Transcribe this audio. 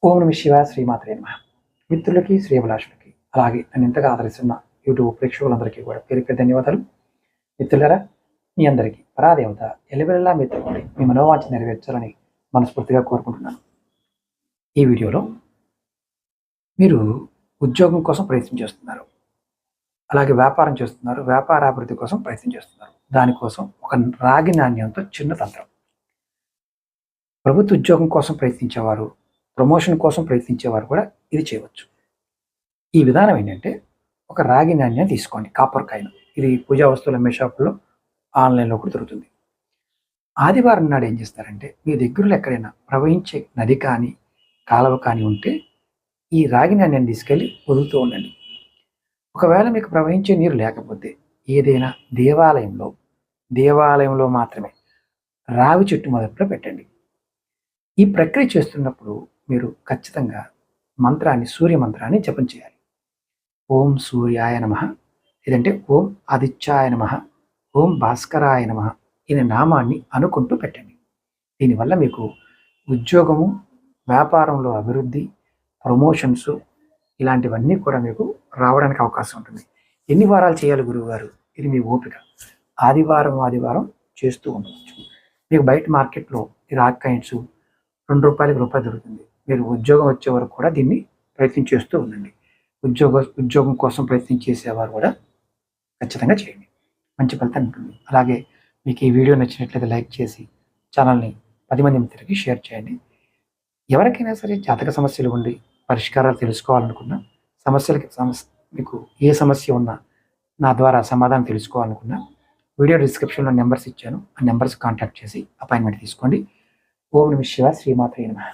ఓం నమ శివాయ శ్రీమాత్రే నమః. మిత్రులకి శ్రేయభిలాషులకి అలాగే నన్ను ఇంతగా ఆదరిస్తున్న యూట్యూబ్ ప్రేక్షకులందరికీ కూడా పేరు పేరు ధన్యవాదాలు. మిత్రులారా, మీ అందరికీ పరాదేవత ఎల్లవెల్లా మిత్రుడి మీ మనోవాంఛ నెరవేర్చాలని మనస్ఫూర్తిగా కోరుకుంటున్నాను. ఈ వీడియోలో మీరు ఉద్యోగం కోసం ప్రయత్నం చేస్తున్నారు, అలాగే వ్యాపారం చేస్తున్నారు, వ్యాపారాభివృద్ధి కోసం ప్రయత్నం చేస్తున్నారు. దానికోసం ఒక రాగి నాణ్యంతో చిన్న తంత్రం. ప్రభుత్వ ఉద్యోగం కోసం ప్రయత్నించేవారు, ప్రమోషన్ కోసం ప్రయత్నించేవారు కూడా ఇది చేయవచ్చు. ఈ విధానం ఏంటంటే, ఒక రాగి నాణ్యం తీసుకోండి, కాపర్ కాయిన్. ఇది పూజా వస్తువులు అమ్మే షాపుల్లో, ఆన్లైన్లో కూడా దొరుకుతుంది. ఆదివారం నాడు ఏం చేస్తారంటే, మీ దగ్గరలో ఎక్కడైనా ప్రవహించే నది కానీ కాలువ కానీ ఉంటే ఈ రాగి నాణ్యాన్ని తీసుకెళ్ళి వదులుతూ ఉండండి. ఒకవేళ మీకు ప్రవహించే నీరు లేకపోతే ఏదైనా దేవాలయంలో మాత్రమే రావి చెట్టు మొదట్లో పెట్టండి. ఈ ప్రక్రియ చేస్తున్నప్పుడు మీరు ఖచ్చితంగా సూర్య మంత్రాన్ని జపం చేయాలి. ఓం సూర్యాయ నమః, లేదంటే ఓం ఆదిత్యాయ నమః, ఓం భాస్కరాయ నమః అనే నామాన్ని అనుకుంటూ పెట్టండి. దీనివల్ల మీకు ఉద్యోగము, వ్యాపారంలో అభివృద్ధి, ప్రమోషన్స్ ఇలాంటివన్నీ కూడా మీకు రావడానికి అవకాశం ఉంటుంది. ఎన్ని వారాలు చేయాలి గురువుగారు? ఇది మీ ఓపిక. ఆదివారం చేస్తూ ఉండవచ్చు. మీకు బయట మార్కెట్లో ఈ రాక్ కాయిన్స్ ₹2 దొరుకుతుంది. మీరు ఉద్యోగం వచ్చే వరకు కూడా దీన్ని ప్రయత్నం చేస్తూ ఉండండి. ఉద్యోగం కోసం ప్రయత్నం చేసేవారు కూడా ఖచ్చితంగా చేయండి, మంచి ఫలితం ఉంటుంది. అలాగే మీకు ఈ వీడియో నచ్చినట్లయితే లైక్ చేసి ఛానల్ని 10 మంది మిత్రులకి షేర్ చేయండి. ఎవరికైనా సరే జాతక సమస్యలు ఉండి పరిష్కారాలు తెలుసుకోవాలనుకున్నా, మీకు ఏ సమస్య ఉన్నా నా ద్వారా సమాధానం తెలుసుకోవాలనుకున్నా, వీడియో డిస్క్రిప్షన్లో నెంబర్స్ ఇచ్చాను. ఆ నెంబర్స్ కాంటాక్ట్ చేసి అపాయింట్మెంట్ తీసుకోండి. ఓం నమః శివాయ శ్రీమాత్రే నమః.